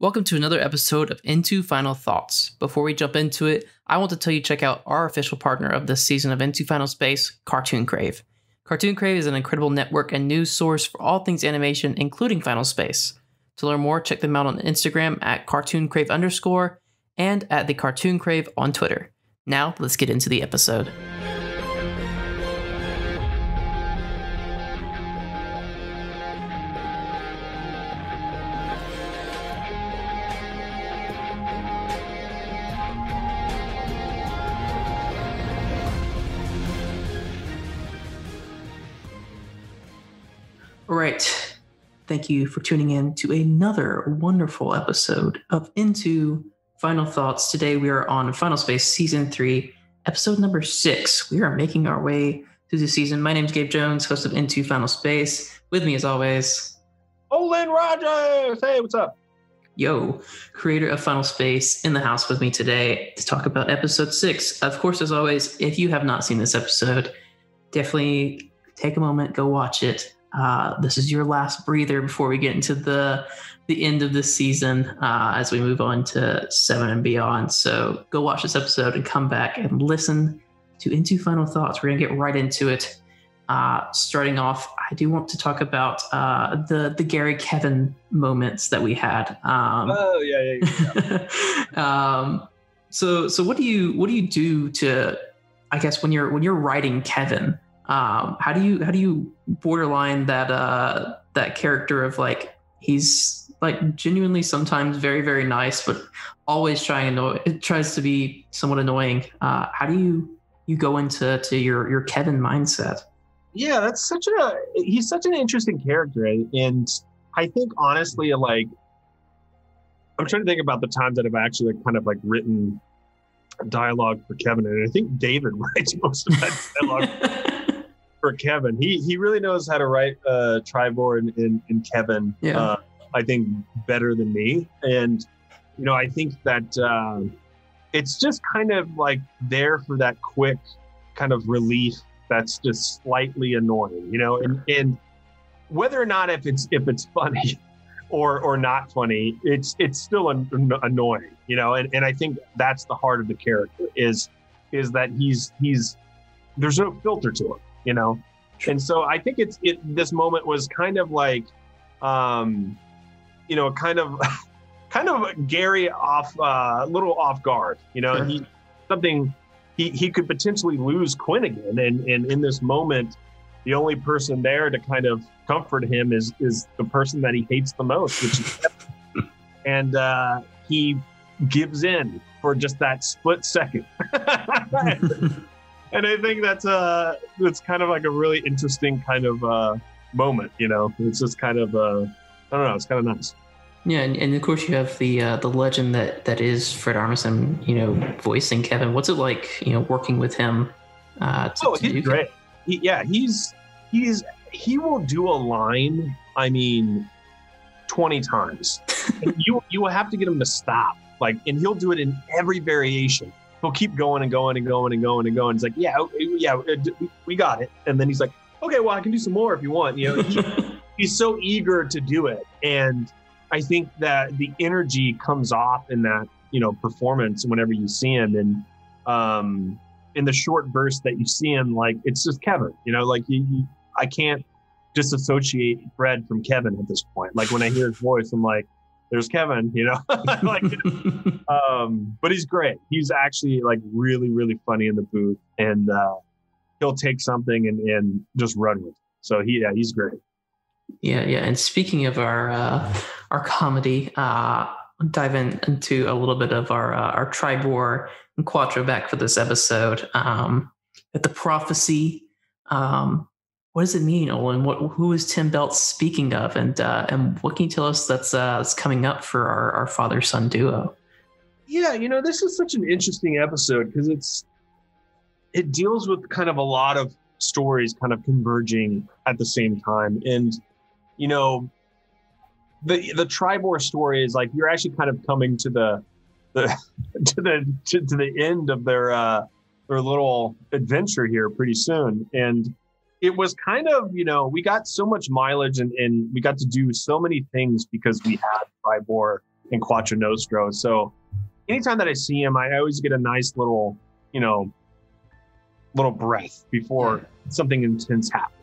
Welcome to another episode of Into Final Thoughts. Before we jump into it, I want to tell you to check out our official partner of this season of Into Final Space, Cartoon Crave. Cartoon Crave is an incredible network and news source for all things animation, including Final Space. To learn more, check them out on Instagram at cartooncrave_ and at the Cartoon Crave on Twitter. Now, let's get into the episode. All right. Thank you for tuning in to another wonderful episode of Into Final Thoughts. Today we are on Final Space Season 3, episode number 6. We are making our way through the season. My name is Gabe Jones, host of Into Final Space. With me as always, Olan Rogers. Hey, what's up? Yo, creator of Final Space, in the house with me today to talk about episode 6. Of course, as always, if you have not seen this episode, definitely take a moment, go watch it. This is your last breather before we get into the end of this season as we move on to 7 and beyond. So go watch this episode and come back and listen to Into Final Thoughts. We're going to get right into it. Starting off, I do want to talk about the Gary Kevin moments that we had. So what do you do to, I guess, when you're writing Kevin? How do you borderline that character of like, he's like genuinely sometimes very, very nice, but always tries to be somewhat annoying. How do you go into your Kevin mindset? Yeah, he's such an interesting character. And I think honestly, like, I'm trying to think about the times that I've actually written dialogue for Kevin. And I think David writes most of that dialogue for Kevin. He really knows how to write Tribor and Kevin. Yeah. I think better than me. And, I think that it's just kind of like there for that quick kind of relief that's just slightly annoying, and whether or not if it's funny or not funny, it's still annoying, and I think that's the heart of the character is that he's there's no filter to him, and so I think this moment was kind of like kind of Gary a little off guard, Sure. He could potentially lose Quinn again. And in this moment, the only person there to kind of comfort him is the person that he hates the most, which is Kevin. And he gives in for just that split second. And I think that's kind of like a really interesting kind of moment, It's just kind of, I don't know, it's kind of nice. Yeah, and of course you have the legend that is Fred Armisen, voicing Kevin. What's it like, working with him? He's great. He will do a line, 20 times. And you will have to get him to stop. And he'll do it in every variation. He'll keep going and going and going and going and going. He's like, yeah, we got it. And then he's like, okay, well, I can do some more if you want. He's so eager to do it. And I think that the energy comes off in that, performance whenever you see him. And in the short burst that you see him, it's just Kevin, I can't disassociate Fred from Kevin at this point. When I hear his voice, I'm like, there's Kevin, but he's great. He's actually really, really funny in the booth, and he'll take something and just run with it. So he's great. Yeah. And speaking of our comedy, dive into a little bit of our Tribor and Quattro back for this episode. At the prophecy, what does it mean, Olan? Who is Tim Belt speaking of, and what can you tell us that's coming up for our father-son duo? Yeah, this is such an interesting episode because it deals with kind of a lot of stories kind of converging at the same time, and the Tribor story is you're actually kind of coming to the to the end of their little adventure here pretty soon. And it was kind of, we got so much mileage and we got to do so many things because we had Tribor in Quattro Nostro. So anytime that I see him, I always get a nice little, little breath before something intense happens.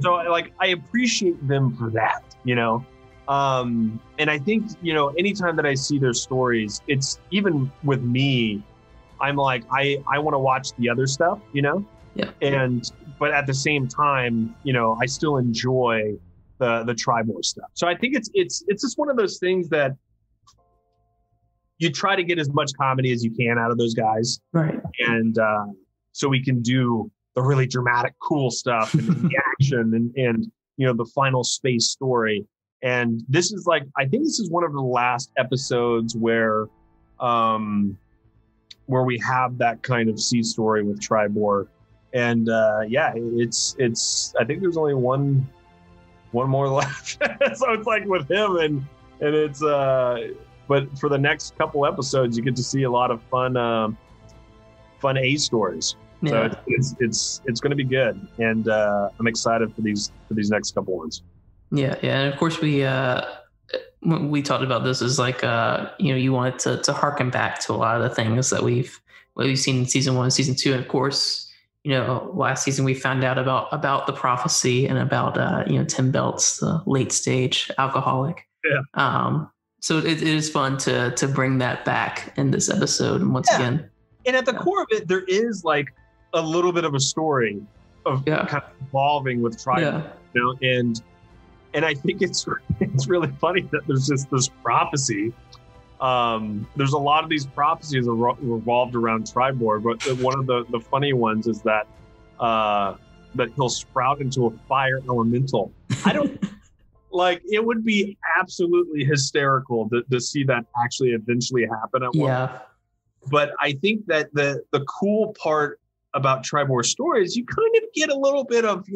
So I appreciate them for that, and I think, anytime that I see their stories, it's even with me, I'm like, I want to watch the other stuff, but at the same time, I still enjoy the Tribor stuff. So I think it's just one of those things that you try to get as much comedy as you can out of those guys. Right. And so we can do the really dramatic, cool stuff and the action and the final space story. And this is I think this is one of the last episodes where we have that kind of sea story with Tribor. And it's I think there's only one more left. So it's with him and it's but for the next couple episodes you get to see a lot of fun A stories. So it's going to be good, and I'm excited for these next couple ones. Yeah, and of course we talked about this as you wanted to harken back to a lot of the things that we've seen in season 1, season 2, and of course last season we found out about the prophecy and about Tim Belt's the late stage alcoholic. Yeah. So it is fun to bring that back in this episode, and once again. And at the core of it, there is a little bit of a story of kind of evolving with Tribor, and I think it's really funny that there's just this prophecy. There's a lot of these prophecies revolved around Tribor, but one of the funny ones is that that he'll sprout into a fire elemental. I don't it would be absolutely hysterical to see that actually eventually happen at one point. But I think that the cool part about Tribor's story is you kind of get a little bit of,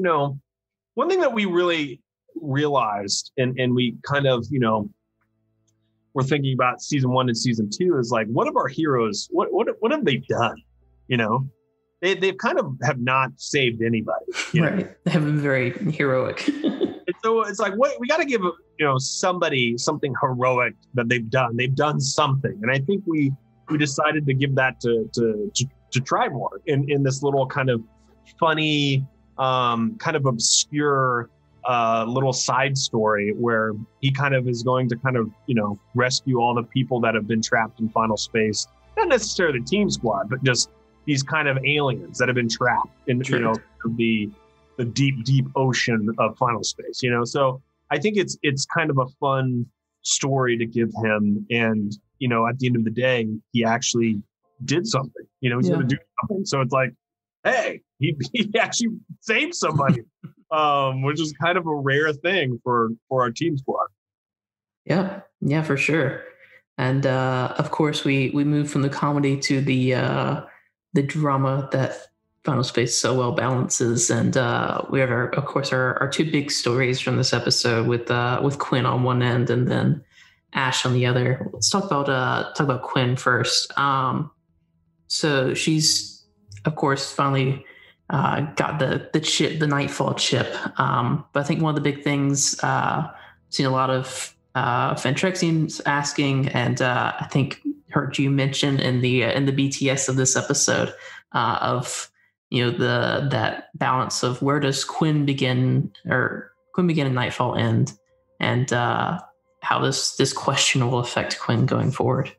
one thing that we really realized and we kind of, we're thinking about season 1 and season 2 is what have our heroes, what have they done? They've kind of have not saved anybody. Right. They have been very heroic. And so it's what we got to give, somebody something heroic that they've done. They've done something. And I think we decided to give that to Tribor in this little kind of funny, kind of obscure little side story where he kind of is going to kind of, rescue all the people that have been trapped in final space. Not necessarily the team squad, but just these kind of aliens that have been trapped in, the deep, deep ocean of final space, So I think it's kind of a fun story to give him. And, at the end of the day, he actually did something, he's going to do something. So it's hey, he actually saved somebody, which is kind of a rare thing for our team squad. Yeah, for sure. And of course, we moved from the comedy to the drama that Final Space so well balances. And we have our 2 big stories from this episode with Quinn on one end and then Ash on the other. Let's talk about Quinn first. So she's, of course, finally got the chip, the Nightfall chip. But I think one of the big things, seen a lot of Fantrexians asking, and I think heard you mention in the BTS of this episode of that balance of where does Quinn begin and Nightfall end, and how this question will affect Quinn going forward.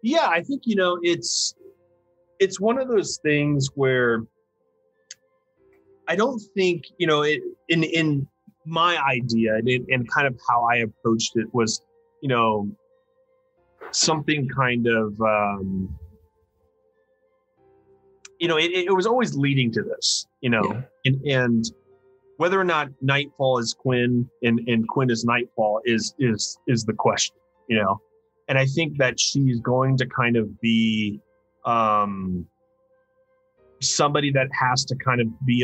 Yeah, I think it's one of those things where I don't think in my idea and kind of how I approached it was something kind of it was always leading to this and whether or not Nightfall is Quinn and Quinn is Nightfall is the question, and I think that she's going to kind of be somebody that has to kind of be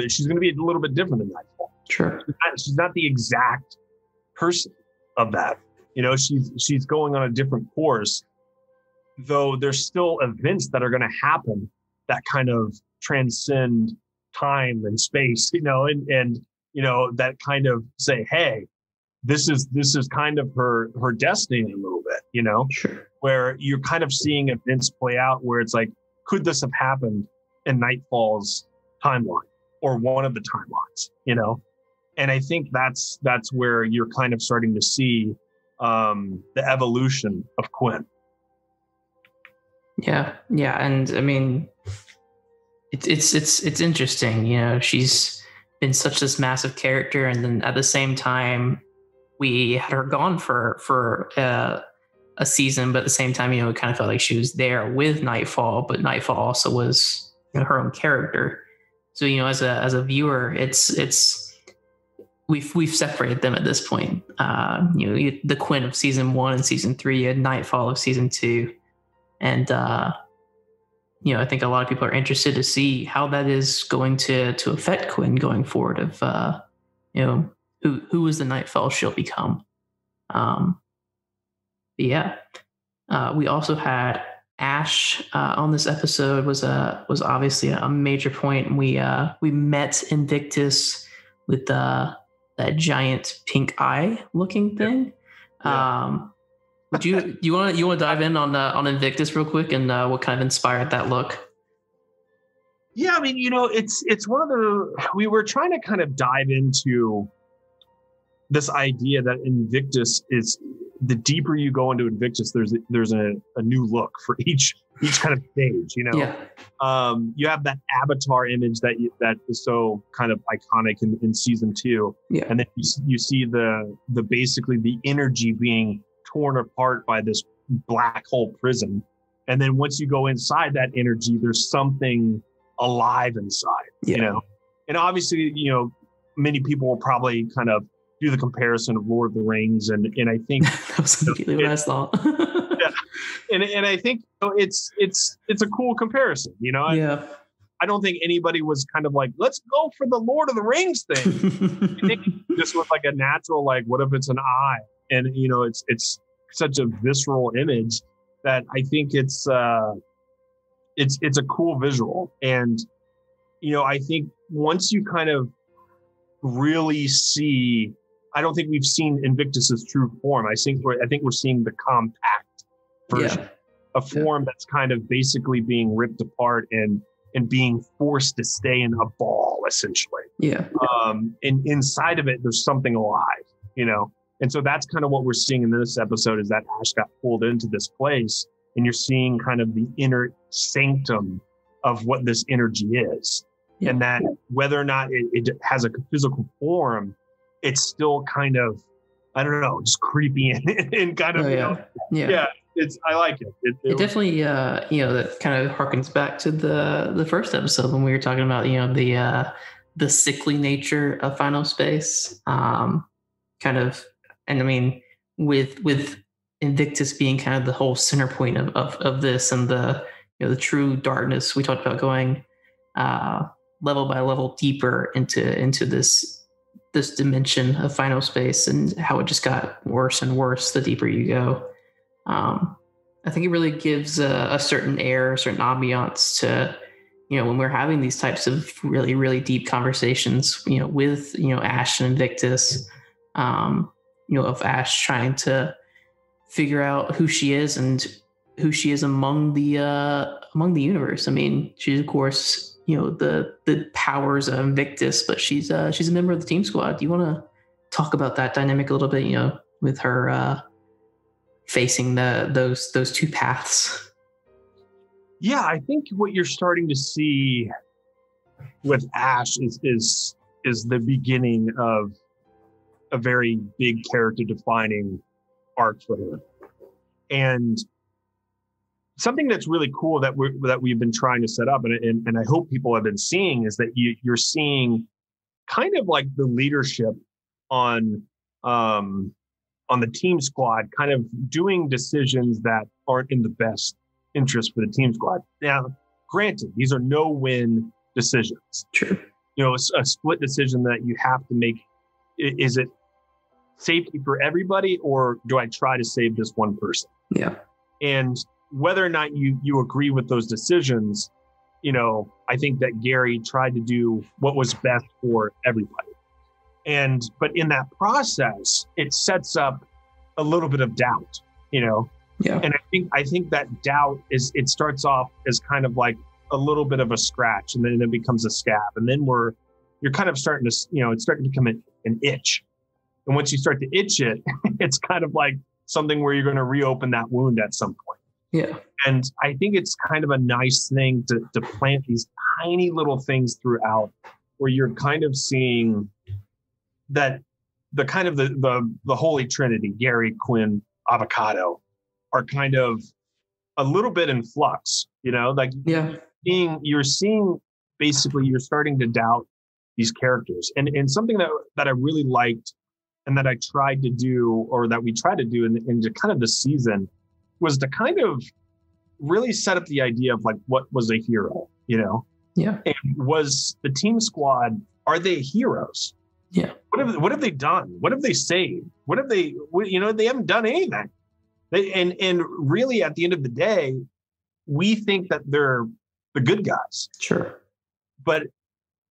she's going to be a little bit different than Nightfall. Sure. She's not the exact person of that. She's going on a different course, though there's still events that are going to happen that kind of transcend time and space, and that kind of say, hey, this is kind of her destiny a little bit, you know, Sure. where you're kind of seeing events play out where it's like, could this have happened in Nightfall's timeline or one of the timelines, you know? And I think that's where you're kind of starting to see the evolution of Quinn. Yeah, and I mean, it's interesting. You know, she's been such this massive character, and then at the same time, we had her gone for a season, but at the same time, you know, it kind of felt like she was there with Nightfall, but Nightfall also was, you know, her own character. So, you know, as a viewer, it's we've separated them at this point. You know, you had the Quinn of season 1 and season 3, you had Nightfall of season 2. And, you know, I think a lot of people are interested to see how that is going to affect Quinn going forward of, you know, who is the Nightfall she'll become. Yeah. We also had Ash on this episode was obviously a major point. We met Invictus with that giant pink eye looking thing. Yeah. Would you want to dive in on Invictus real quick and what kind of inspired that look? Yeah, I mean, you know, it's one of the, we were trying to kind of dive into this idea that Invictus is, the deeper you go into Invictus, there's a new look for each kind of stage, you know. Yeah. You have that avatar image that is so kind of iconic in season 2. Yeah. And then you see the basically the energy being torn apart by this black hole prison. And then once you go inside that energy, there's something alive inside, you know? And obviously, you know, many people will probably kind of do the comparison of Lord of the Rings. And I think that was immediately what I saw. Yeah. And I think, you know, it's a cool comparison, you know? Yeah. I don't think anybody was kind of like, let's go for the Lord of the Rings thing. I think this was like a natural, like, what if it's an eye? And, you know, it's such a visceral image that I think it's a cool visual. And, you know, I think once you kind of really see, I don't think we've seen Invictus's true form. I think we're seeing the compact version, a form that's kind of basically being ripped apart and being forced to stay in a ball, essentially. Yeah. And inside of it, there's something alive, you know? And so that's kind of what we're seeing in this episode, is that Ash got pulled into this place, and you're seeing kind of the inner sanctum of what this energy is. Yeah. And that whether or not it has a physical form, it's still kind of, I don't know, just creepy and kind of, I like it. It definitely, you know, that kind of harkens back to the first episode when we were talking about, you know, the sickly nature of Final Space, kind of, and I mean, with Invictus being kind of the whole center point of this, and the, you know, the true darkness we talked about, going level by level deeper into this dimension of Final Space, and how it just got worse and worse the deeper you go. I think it really gives a certain air, a certain ambiance to, you know, when we're having these types of really, really deep conversations, you know, with, you know, Ash and Invictus, you know, of Ash trying to figure out who she is and who she is among the universe. I mean, she's, of course, you know, the powers of Invictus, but she's a member of the Team Squad. Do you want to talk about that dynamic a little bit, you know, with her facing those two paths? Yeah, I think what you're starting to see with Ash is the beginning of a very big character defining arc for her. And something that's really cool that we've been trying to set up, and I hope people have been seeing, is that you're seeing kind of like the leadership on the Team Squad kind of doing decisions that aren't in the best interest for the Team Squad. Now, granted, these are no-win decisions. True. You know, a split decision that you have to make. Is it safety for everybody, or do I try to save this one person? Yeah. And whether or not you agree with those decisions, you know, I think that Gary tried to do what was best for everybody. But in that process, it sets up a little bit of doubt, Yeah. And I think that doubt it starts off as kind of like a little bit of a scratch, and then it becomes a scab, and then you're kind of starting to, it's starting to become an itch. And once you start to itch it, it's kind of like something where you're going to reopen that wound at some point. Yeah. And I think it's kind of a nice thing to plant these tiny little things throughout, where you're kind of seeing that the kind of the Holy Trinity, Gary, Quinn, Avocado, are kind of a little bit in flux, like you're seeing basically you're starting to doubt these characters. And something that I really liked and that I tried to do, or that we tried to do in kind of the season, was to kind of really set up the idea of like, what was a hero, Yeah. And was the team squad, are they heroes? Yeah. What have they done? What have they saved? They haven't done anything. And really at the end of the day, we think that they're the good guys. Sure. But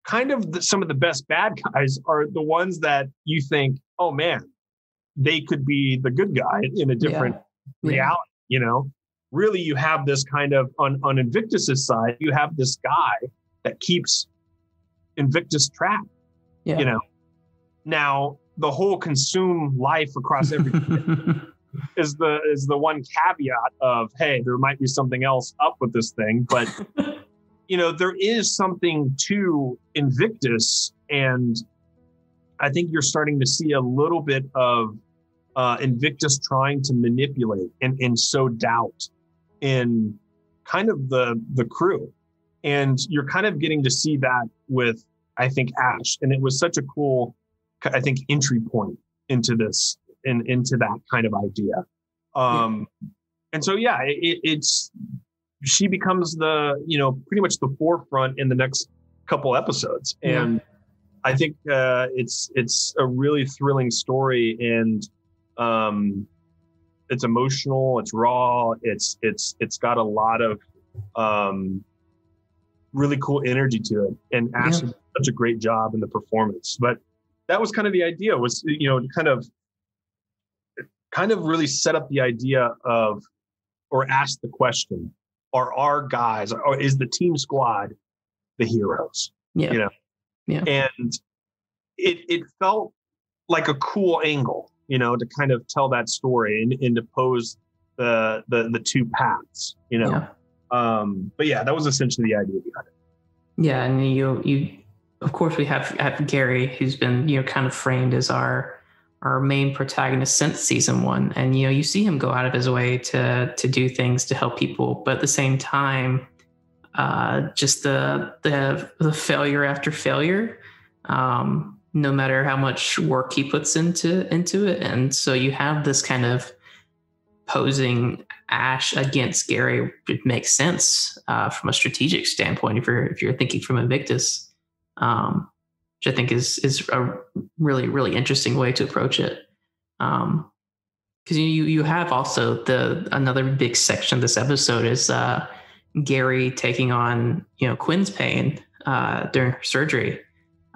kind of some of the best bad guys are the ones that you think, oh man, they could be the good guy in a different reality, Really, you have this kind of, on Invictus's side, you have this guy that keeps Invictus trapped, Now, the whole consume life across everything is the one caveat of, hey, there might be something else up with this thing. But, there is something to Invictus. And I think you're starting to see a little bit of Invictus trying to manipulate and sow doubt in kind of the crew. And you're kind of getting to see that with, I think, Ash. And it was such a cool, I think, entry point into this and into that kind of idea. And so, she becomes pretty much the forefront in the next couple episodes. And I think it's a really thrilling story, and it's emotional, it's raw, it's got a lot of really cool energy to it. And Ash did such a great job in the performance. But that was kind of the idea, was, kind of really set up the idea of, or ask the question, are our guys, or is the team squad the heroes? Yeah. And it felt like a cool angle, to kind of tell that story and to pose the two paths, But that was essentially the idea behind it. Yeah. And you of course we have Gary, who's been, kind of framed as our main protagonist since season 1. And, you see him go out of his way to do things to help people. But at the same time, just the failure after failure, no matter how much work he puts into it. And so you have this kind of posing Ash against Gary. It makes sense from a strategic standpoint if you're thinking from Invictus. Which I think is a really, really interesting way to approach it. Because you have also another big section of this episode is Gary taking on Quinn's pain during her surgery.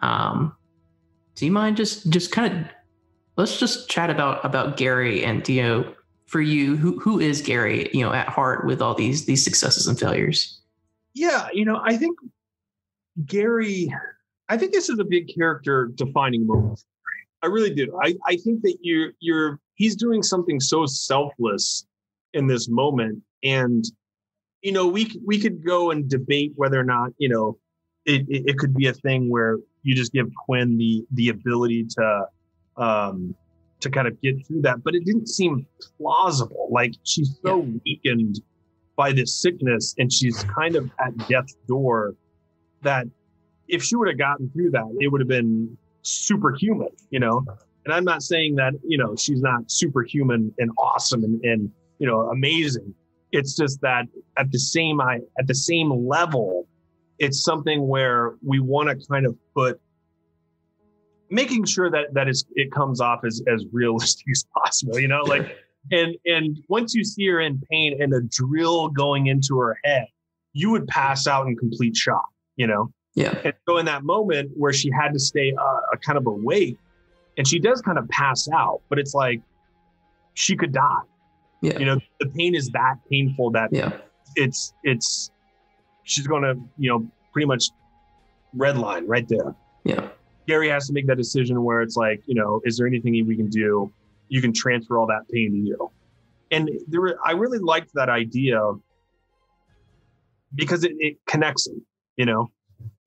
Do you mind just kind of, let's just chat about Gary, and for you, who is Gary at heart with all these successes and failures? Yeah, I think Gary. I think this is a big character defining moment. I really do. I think that he's doing something so selfless in this moment. And, we could go and debate whether or not, it could be a thing where you just give Quinn the ability to kind of get through that. But it didn't seem plausible. Like, she's so weakened by this sickness, and she's kind of at death's door, that if she would have gotten through that, it would have been superhuman, And I'm not saying that, she's not superhuman and awesome and amazing. It's just that at the same level, it's something where we want to kind of making sure that it comes off as realistic as possible, and once you see her in pain and a drill going into her head, you would pass out in complete shock, Yeah. And so in that moment where she had to stay kind of awake, and she does kind of pass out, but it's like she could die. Yeah. You know, the pain is that painful that it's she's going to, you know, pretty much red line right there. Yeah. Gary has to make that decision where it's like, you know, is there anything we can do? You can transfer all that pain to you. And I really liked that idea because it connects them, you know,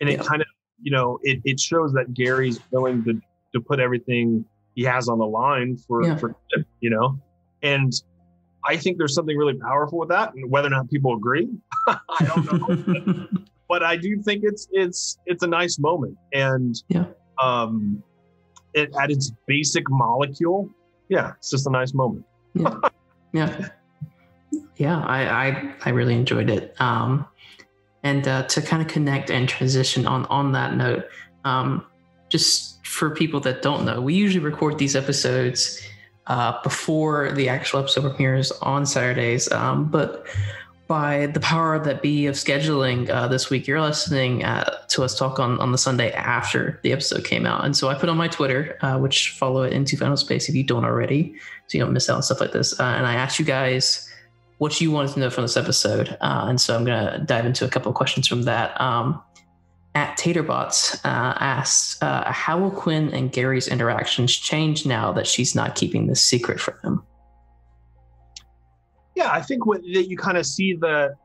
and it kind of, you know, it shows that Gary's willing to put everything he has on the line for you know, and I think there's something really powerful with that, and whether or not people agree, I don't know. But I do think it's a nice moment, and it at its basic molecule, it's just a nice moment. I really enjoyed it. And to kind of connect and transition on that note, just for people that don't know, we usually record these episodes before the actual episode premieres on Saturdays. But by the power that be of scheduling this week, you're listening to us talk on the Sunday after the episode came out. And so I put on my Twitter, which follow it into Final Space if you don't already, so you don't miss out on stuff like this. And I asked you guys what you wanted to know from this episode. And so I'm going to dive into a couple of questions from that. At Taterbots asks, how will Quinn and Gary's interactions change now that she's not keeping this secret from him? Yeah, I think that you kind of see the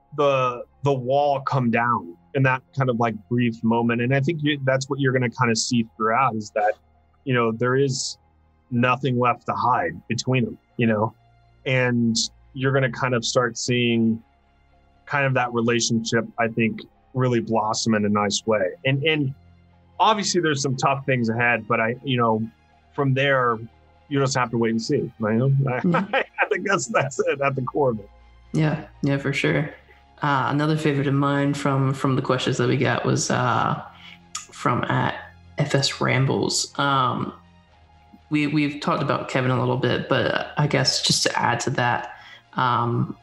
wall come down in that kind of like brief moment. And I think that's what you're going to kind of see throughout, is that, you know, there is nothing left to hide between them, you know, and you're going to kind of start seeing kind of that relationship, I think, really blossom in a nice way. And obviously there's some tough things ahead, but from there, you just have to wait and see. I think that's it at the core of it. Yeah, for sure. Another favorite of mine from the questions that we got was from at FS Rambles. We've talked about Kevin a little bit, but I guess just to add to that,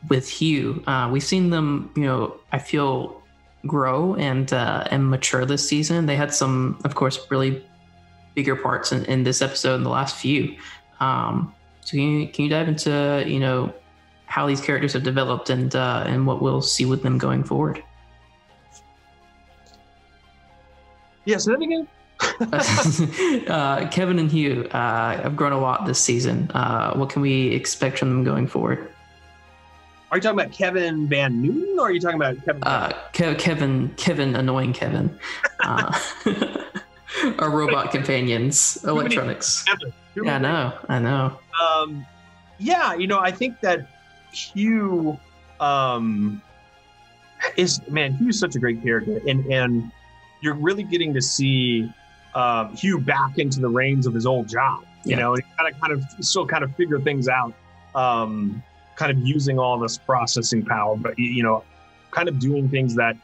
with Hugh, we've seen them, you know, I feel grow and mature this season. They had some, of course, really bigger parts in this episode and the last few. So can you dive into, you know, how these characters have developed and what we'll see with them going forward? Yes, that again. Kevin and Hugh have grown a lot this season. What can we expect from them going forward? Are you talking about Kevin Van Newton, or are you talking about Kevin? Kevin, annoying Kevin. Our robot companions, electronics. Yeah, I know. You know, I think that Hugh Hugh's such a great character, and you're really getting to see Hugh back into the reins of his old job. You know, and kind of still kind of figure things out. Kind of using all this processing power, but, you know, kind of doing things that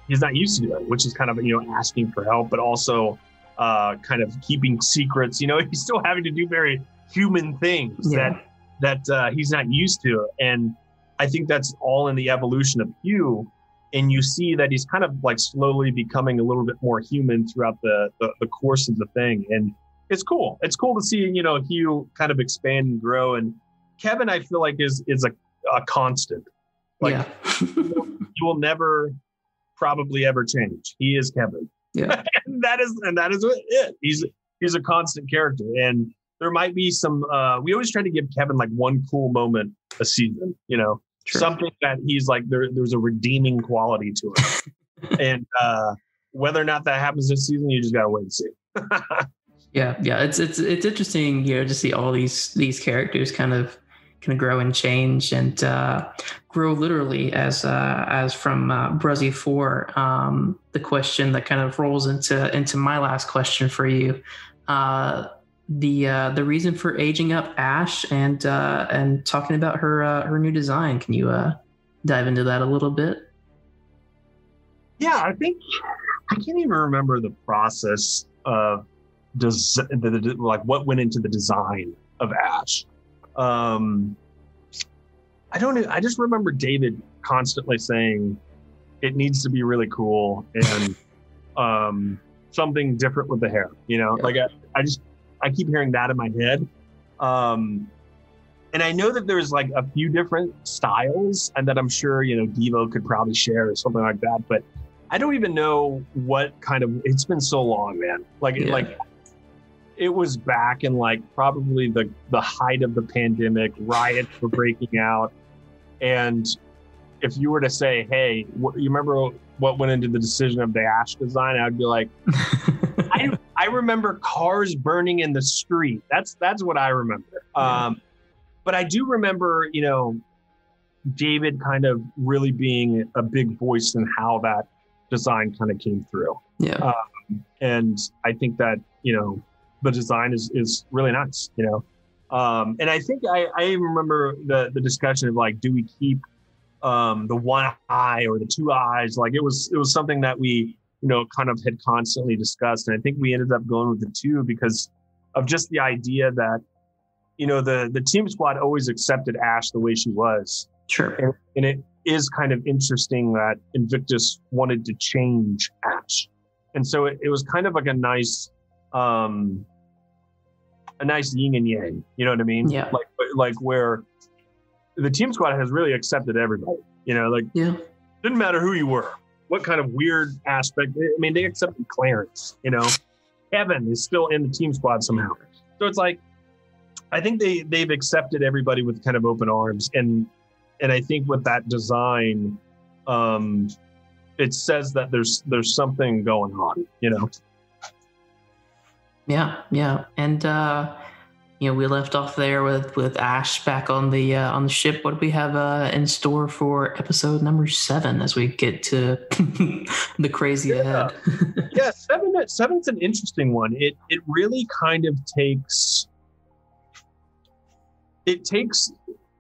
he's not used to doing, which is kind of, you know, asking for help, but also kind of keeping secrets. You know, he's still having to do very human things that he's not used to. And I think that's all in the evolution of Hugh. And you see that he's kind of like slowly becoming a little bit more human throughout the course of the thing. And it's cool. It's cool to see, you know, Hugh kind of expand and grow. And Kevin, I feel like is a constant. Like you will never probably ever change. He is Kevin. Yeah. and that is it. He's a constant character. And there might be some we always try to give Kevin like one cool moment a season, you know. Sure. Something that he's like there's a redeeming quality to it. And whether or not that happens this season, you just gotta wait and see. Yeah. It's interesting, you know, to see all these characters kind of grow and change and grow literally as from Bruzzy 4. The question that kind of rolls into my last question for you, the reason for aging up Ash and talking about her new design. Can you dive into that a little bit? Yeah, I think I can't even remember the process of like what went into the design of Ash. I just remember David constantly saying it needs to be really cool and something different with the hair, you know. Like I keep hearing that in my head. And I know that there's like a few different styles, and that I'm sure, Devo could probably share or something like that. But I don't even know what kind of, it's been so long, man. Like it was back in like probably the height of the pandemic, riots were breaking out. And if you were to say, hey, you remember what went into the decision of the Ash design? I'd be like, I remember cars burning in the street. That's what I remember. But I do remember, David kind of really being a big voice in how that design kind of came through. Yeah. And I think that, the design is really nice, and I think I even remember the discussion of like, do we keep the one eye or the two eyes? Like it was something that we, kind of had constantly discussed. And I think we ended up going with the two because of just the idea that, the team squad always accepted Ash the way she was. Sure. And it is kind of interesting that Invictus wanted to change Ash. And so it was kind of like a nice yin and yang, you know what I mean? Yeah. Like where the team squad has really accepted everybody, didn't matter who you were, what kind of weird aspect. I mean, they accepted Clarence, Kevin is still in the team squad somehow. So it's like, I think they've accepted everybody with kind of open arms. And I think with that design, it says that there's something going on, Yeah. And, we left off there with Ash back on the ship. What do we have in store for episode number 7 as we get to the crazy ahead? Yeah, seven's an interesting one. It really kind of takes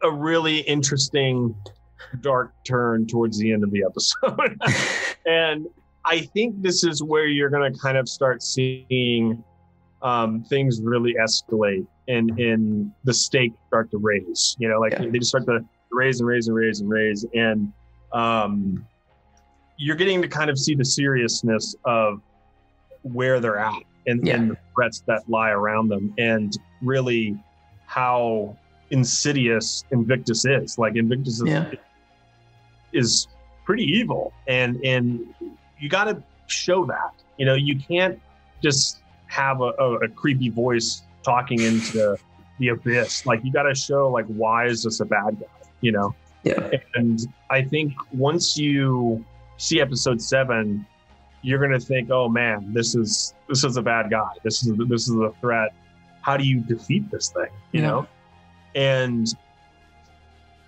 a really interesting dark turn towards the end of the episode. And I think this is where you're going to kind of start seeing things really escalate and the stakes start to raise, they just start to raise and raise and raise and raise. And you're getting to kind of see the seriousness of where they're at and the threats that lie around them, and really how insidious Invictus is. Like Invictus is pretty evil, and you got to show that. You can't just have a creepy voice talking into the abyss. Like you got to show like, why is this a bad guy? And I think once you see episode 7, you're gonna think, oh man, this is a bad guy. This is a threat. How do you defeat this thing? You know? And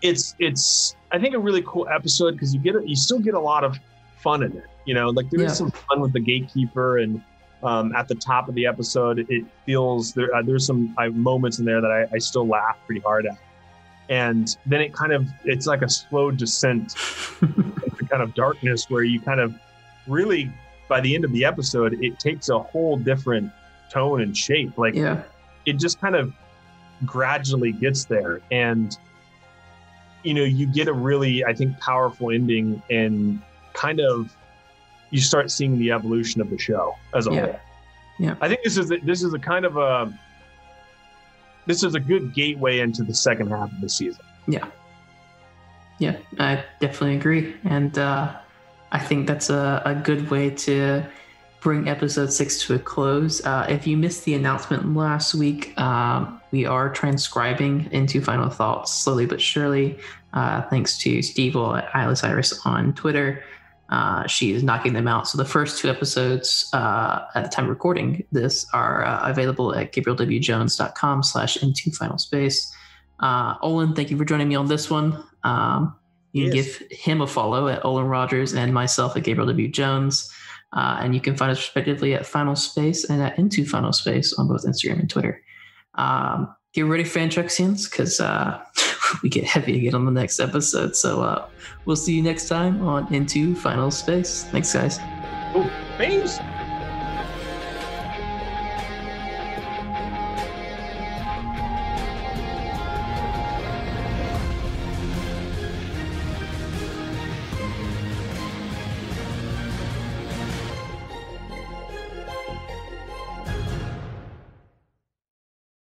it's I think a really cool episode because you still get a lot of fun in it. Like there is some fun with the gatekeeper, and at the top of the episode, it feels there's some moments in there that I still laugh pretty hard at. And then it's like a slow descent into kind of darkness where you kind of really, by the end of the episode, it takes a whole different tone and shape. Like it just kind of gradually gets there. And, you get a really, I think, powerful ending, and kind of you start seeing the evolution of the show as a whole. Yeah. I think this is a kind of this is a good gateway into the second half of the season. Yeah, I definitely agree. And I think that's a good way to bring episode 6 to a close. If you missed the announcement last week, we are transcribing Into Final Thoughts slowly but surely, thanks to Steve at Eyeless Iris on Twitter. She is knocking them out. So the first 2 episodes at the time of recording this are available at GabrielWJones.com/IntoFinalSpace. Olan, thank you for joining me on this one. You can give him a follow at Olan Rogers and myself at Gabriel W. Jones. And you can find us respectively at Final Space and at Into Final Space on both Instagram and Twitter. Get ready, Fantraxians, because we get heavy again on the next episode. So we'll see you next time on Into Final Space. Thanks, guys. Oh, thanks.